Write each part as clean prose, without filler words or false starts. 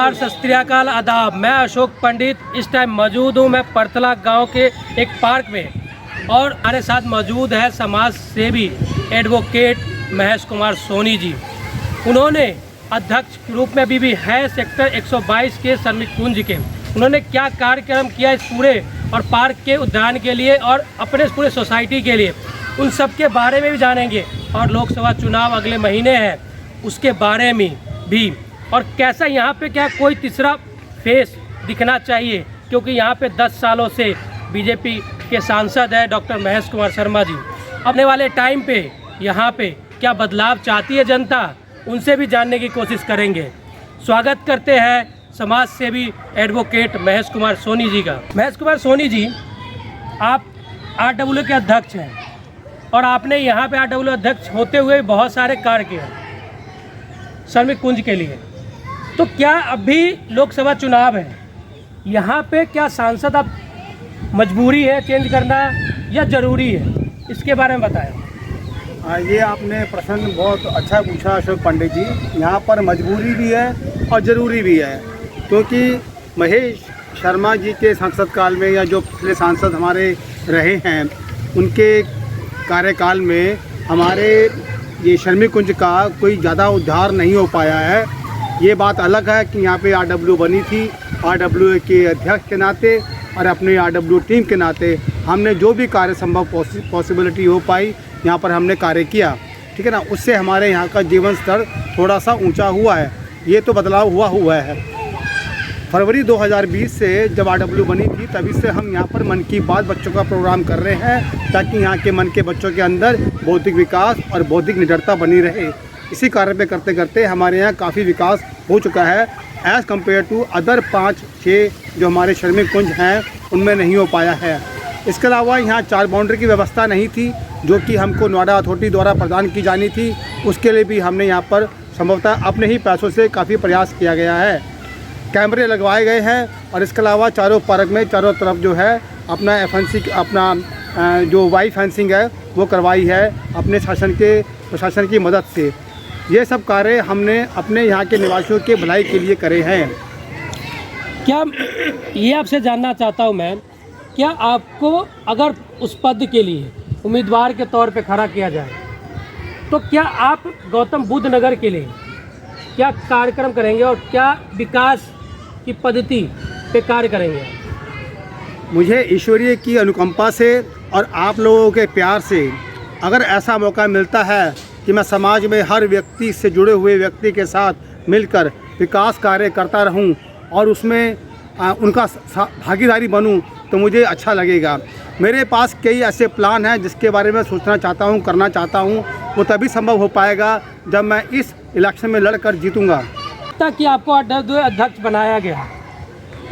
नमस्कार, सत श्री अकाल, आदाब। मैं अशोक पंडित इस टाइम मौजूद हूँ मैं परतला गांव के एक पार्क में और हमारे साथ मौजूद है समाज सेवी एडवोकेट महेश कुमार सोनी जी। उन्होंने अध्यक्ष के रूप में अभी भी है सेक्टर 122 के श्रमिक कुंज के। उन्होंने क्या कार्यक्रम किया इस पूरे और पार्क के उद्यान के लिए और अपने पूरे सोसाइटी के लिए, उन सब के बारे में भी जानेंगे। और लोकसभा चुनाव अगले महीने है उसके बारे में भी, और कैसा यहाँ पे क्या कोई तीसरा फेस दिखना चाहिए, क्योंकि यहाँ पे 10 सालों से बीजेपी के सांसद है डॉक्टर महेश कुमार शर्मा जी। आने वाले टाइम पे यहाँ पे क्या बदलाव चाहती है जनता, उनसे भी जानने की कोशिश करेंगे। स्वागत करते हैं समाज सेवी एडवोकेट महेश कुमार सोनी जी का। महेश कुमार सोनी जी, आप RWA के अध्यक्ष हैं और आपने यहाँ पे RWA अध्यक्ष होते हुए बहुत सारे कार्य किए श्रमिक कुंज के लिए। तो क्या अभी लोकसभा चुनाव है, यहाँ पे क्या सांसद अब मजबूरी है चेंज करना या ज़रूरी है, इसके बारे में बताएं। ये आपने प्रश्न बहुत अच्छा पूछा अशोक पंडित जी। यहाँ पर मजबूरी भी है और ज़रूरी भी है, क्योंकि महेश शर्मा जी के सांसद काल में या जो पिछले सांसद हमारे रहे हैं उनके कार्यकाल में हमारे ये श्रमिक कुंज का कोई ज़्यादा उद्धार नहीं हो पाया है। ये बात अलग है कि यहाँ पे RWA बनी थी, RWA के अध्यक्ष के नाते और अपने RWA टीम के नाते हमने जो भी कार्य संभव पॉसिबिलिटी हो पाई यहाँ पर हमने कार्य किया, ठीक है ना। उससे हमारे यहाँ का जीवन स्तर थोड़ा सा ऊंचा हुआ है। ये तो बदलाव हुआ है। फरवरी 2020 से जब RWA बनी थी तभी से हम यहाँ पर मन की बात बच्चों का प्रोग्राम कर रहे हैं, ताकि यहाँ के मन के बच्चों के अंदर बौद्धिक विकास और बौद्धिक निडरता बनी रहे। इसी कार्य पे करते करते हमारे यहाँ काफ़ी विकास हो चुका है एज़ कम्पेयर टू अदर 5-6 जो हमारे श्रमिक कुंज हैं उनमें नहीं हो पाया है। इसके अलावा यहाँ 4 बाउंड्री की व्यवस्था नहीं थी जो कि हमको नोएडा अथॉरिटी द्वारा प्रदान की जानी थी। उसके लिए भी हमने यहाँ पर संभवतः अपने ही पैसों से काफ़ी प्रयास किया गया है। कैमरे लगवाए गए हैं और इसके अलावा चारों पार्क में चारों तरफ जो है अपना अपना जो वाई फेंसिंग है वो करवाई है अपने प्रशासन की मदद से। ये सब कार्य हमने अपने यहाँ के निवासियों के भलाई के लिए करे हैं। क्या ये आपसे जानना चाहता हूँ मैं, क्या आपको अगर उस पद के लिए उम्मीदवार के तौर पे खड़ा किया जाए तो क्या आप गौतम बुद्ध नगर के लिए क्या कार्यक्रम करेंगे और क्या विकास की पद्धति पे कार्य करेंगे? मुझे ईश्वरीय की अनुकंपा से और आप लोगों के प्यार से अगर ऐसा मौका मिलता है कि मैं समाज में हर व्यक्ति से जुड़े हुए व्यक्ति के साथ मिलकर विकास कार्य करता रहूं और उसमें उनका भागीदारी बनूं तो मुझे अच्छा लगेगा। मेरे पास कई ऐसे प्लान हैं जिसके बारे में सोचना चाहता हूं, करना चाहता हूं। वो तभी संभव हो पाएगा जब मैं इस इलेक्शन में लड़कर जीतूंगा। कि आपको RWA अध्यक्ष बनाया गया,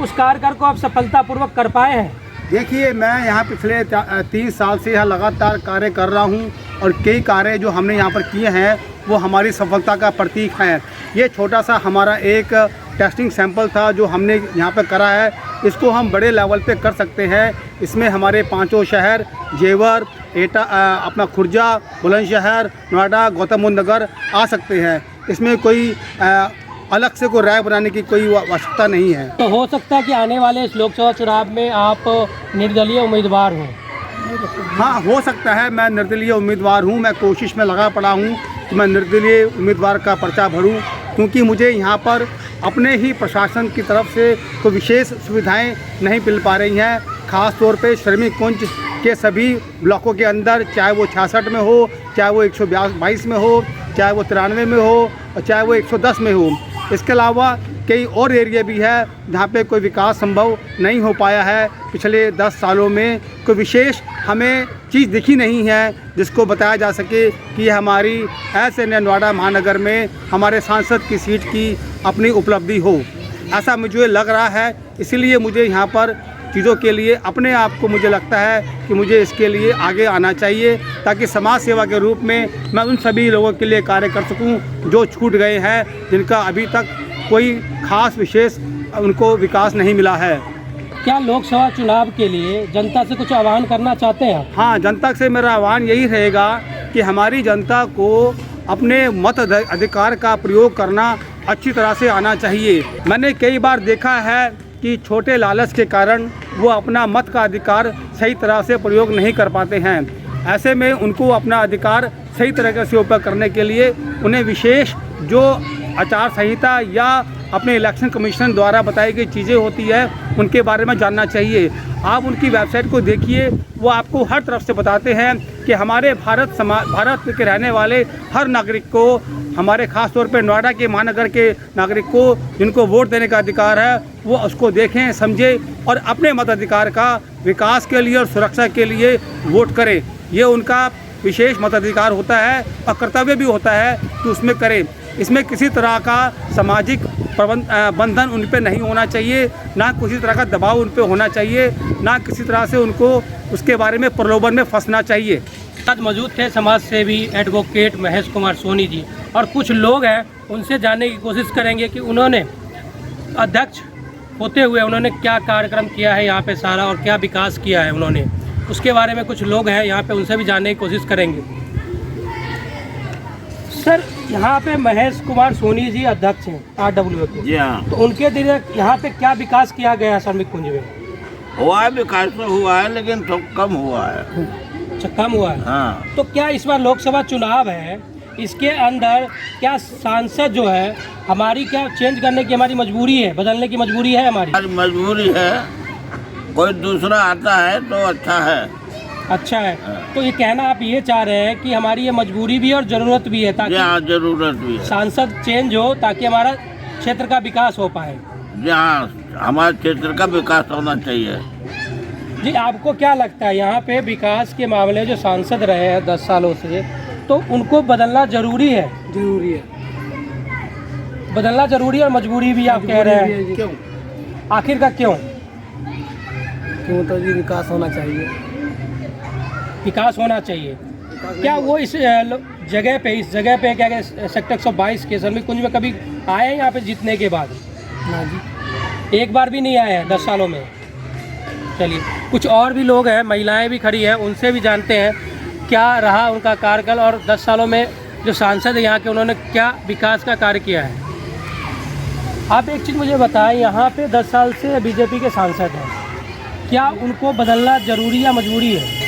उस कार्य को आप सफलतापूर्वक कर पाए हैं? देखिए, मैं यहाँ पिछले 3 साल से यहाँ लगातार कार्य कर रहा हूँ और कई कार्य जो हमने यहाँ पर किए हैं वो हमारी सफलता का प्रतीक हैं। ये छोटा सा हमारा एक टेस्टिंग सैंपल था जो हमने यहाँ पर करा है, इसको हम बड़े लेवल पे कर सकते हैं। इसमें हमारे 5 शहर जेवर, एटा, अपना खुर्जा, बुलंदशहर, नोएडा, गौतम बुद्ध नगर आ सकते हैं। इसमें कोई अलग से कोई राय बनाने की कोई आवश्यकता नहीं है। तो हो सकता है कि आने वाले इस लोकसभा चुनाव में आप निर्दलीय उम्मीदवार हों? हाँ, हो सकता है मैं निर्दलीय उम्मीदवार हूँ। मैं कोशिश में लगा पड़ा हूँ कि मैं निर्दलीय उम्मीदवार का पर्चा भरूँ, क्योंकि मुझे यहाँ पर अपने ही प्रशासन की तरफ से कोई विशेष सुविधाएं नहीं मिल पा रही हैं। ख़ास तौर पे श्रमिक कुंज के सभी ब्लॉकों के अंदर, चाहे वो 66 में हो, चाहे वो 122 में हो, चाहे वो 93 में हो और चाहे वो 110 में हो। इसके अलावा कई और एरिया भी है जहाँ पे कोई विकास संभव नहीं हो पाया है। पिछले 10 सालों में कोई विशेष हमें चीज़ दिखी नहीं है जिसको बताया जा सके कि हमारी ऐसे नोएडा महानगर में हमारे सांसद की सीट की अपनी उपलब्धि हो। ऐसा मुझे लग रहा है, इसीलिए मुझे यहाँ पर चीज़ों के लिए अपने आप को मुझे लगता है कि मुझे इसके लिए आगे आना चाहिए, ताकि समाज सेवा के रूप में मैं उन सभी लोगों के लिए कार्य कर सकूं जो छूट गए हैं, जिनका अभी तक कोई खास विशेष उनको विकास नहीं मिला है। क्या लोकसभा चुनाव के लिए जनता से कुछ आह्वान करना चाहते हैं? हाँ, जनता से मेरा आह्वान यही रहेगा कि हमारी जनता को अपने मत अधिकार का प्रयोग करना अच्छी तरह से आना चाहिए। मैंने कई बार देखा है कि छोटे लालच के कारण वो अपना मत का अधिकार सही तरह से प्रयोग नहीं कर पाते हैं। ऐसे में उनको अपना अधिकार सही तरीके से उपयोग करने के लिए उन्हें विशेष जो आचार संहिता या अपने इलेक्शन कमीशन द्वारा बताई गई चीज़ें होती है उनके बारे में जानना चाहिए। आप उनकी वेबसाइट को देखिए, वो आपको हर तरफ से बताते हैं कि हमारे भारत के रहने वाले हर नागरिक को, हमारे ख़ास तौर पर नोएडा के महानगर के नागरिक को जिनको वोट देने का अधिकार है, वो उसको देखें, समझें और अपने मताधिकार का विकास के लिए और सुरक्षा के लिए वोट करें। ये उनका विशेष मताधिकार होता है और कर्तव्य भी होता है कि उसमें करें। इसमें किसी तरह का सामाजिक बंधन उन पे नहीं होना चाहिए, ना किसी तरह का दबाव उन पे होना चाहिए, ना किसी तरह से उनको उसके बारे में प्रलोभन में फंसना चाहिए। साथ मौजूद थे समाज सेवी एडवोकेट महेश कुमार सोनी जी, और कुछ लोग हैं उनसे जानने की कोशिश करेंगे कि उन्होंने अध्यक्ष होते हुए उन्होंने क्या कार्यक्रम किया है यहाँ पे सारा, और क्या विकास किया है उन्होंने, उसके बारे में कुछ लोग हैं यहाँ पे, उनसे भी जानने की कोशिश करेंगे। सर, यहाँ पे महेश कुमार सोनी जी अध्यक्ष हैं RWA के। जी हाँ, तो उनके दिन यहाँ पे क्या विकास किया गया है श्रमिक कुंज में? हुआ है, विकास तो हुआ है लेकिन तो कम हुआ है। अच्छा, कम हुआ है। हाँ, तो क्या इस बार लोकसभा चुनाव है, इसके अंदर क्या सांसद जो है हमारी क्या चेंज करने की हमारी मजबूरी है, बदलने की मजबूरी है हमारी? हमारी मजबूरी है, कोई दूसरा आता है तो अच्छा है। अच्छा है। तो ये कहना आप ये चाह रहे हैं कि हमारी ये मजबूरी भी है और ज़रूरत भी है, ताकि जहाँ जरूरत भी है, सांसद चेंज हो ताकि हमारा क्षेत्र का विकास हो पाए। जहाँ हमारे क्षेत्र का विकास होना चाहिए। जी, आपको क्या लगता है यहाँ पे विकास के मामले जो सांसद रहे हैं 10 सालों से, तो उनको बदलना जरूरी है? जरूरी है, बदलना जरूरी है और मजबूरी भी आप कह रहे हैं? क्यों? आखिर का क्यों? क्यों? तो जी विकास होना चाहिए। विकास होना चाहिए। क्या वो इस जगह पे, इस जगह पे क्या कहते सेक्टर 122 के श्रमिक कुंज में कभी आए हैं यहाँ पे जीतने के बाद? ना जी, एक बार भी नहीं आए हैं 10 सालों में। चलिए, कुछ और भी लोग हैं, महिलाएं भी खड़ी हैं, उनसे भी जानते हैं क्या रहा उनका कार्यकाल और 10 सालों में जो सांसद है यहाँ के, उन्होंने क्या विकास का कार्य किया है। आप एक चीज़ मुझे बताएं, यहाँ पे 10 साल से बीजेपी के सांसद हैं, क्या उनको बदलना ज़रूरी या मजबूरी है?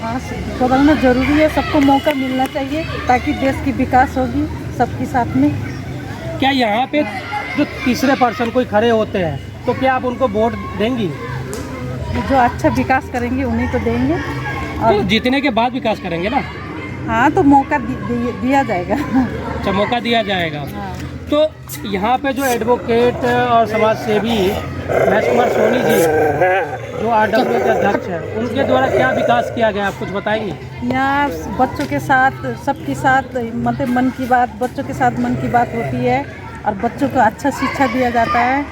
हाँ, बदलना जरूरी है। सबको मौका मिलना चाहिए ताकि देश की विकास होगी सबके साथ में। क्या यहाँ पे जो तीसरे पर्सन कोई खड़े होते हैं, तो क्या आप उनको वोट देंगी? जो अच्छा विकास करेंगे उन्हीं को देंगे। तो और जीतने के बाद विकास करेंगे ना? हाँ, तो मौका दिया जाएगा। अच्छा, मौका दिया जाएगा। हाँ। तो यहाँ पे जो एडवोकेट और समाज सेवी महेश कुमार सोनी जी जो RWA के अध्यक्ष हैं, उनके द्वारा क्या विकास किया गया, आप कुछ बताएंगे? यहाँ बच्चों के साथ, सबके साथ मतलब मन की बात, बच्चों के साथ मन की बात होती है और बच्चों को अच्छा शिक्षा दिया जाता है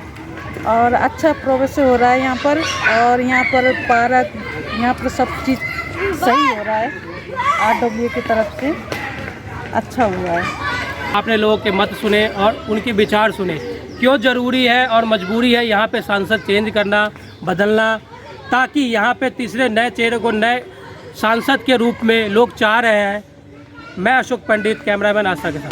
और अच्छा प्रोग्रेस हो रहा है यहाँ पर। और यहाँ पर पार्क, यहाँ पर सब चीज़ सही हो रहा है, RWA की तरफ से अच्छा हुआ है। आपने लोगों के मत सुने और उनके विचार सुने, क्यों ज़रूरी है और मजबूरी है यहाँ पे सांसद चेंज करना, बदलना, ताकि यहाँ पे तीसरे नए चेहरे को नए सांसद के रूप में लोग चाह रहे हैं। मैं अशोक पंडित, कैमरामैन आस्था के साथ।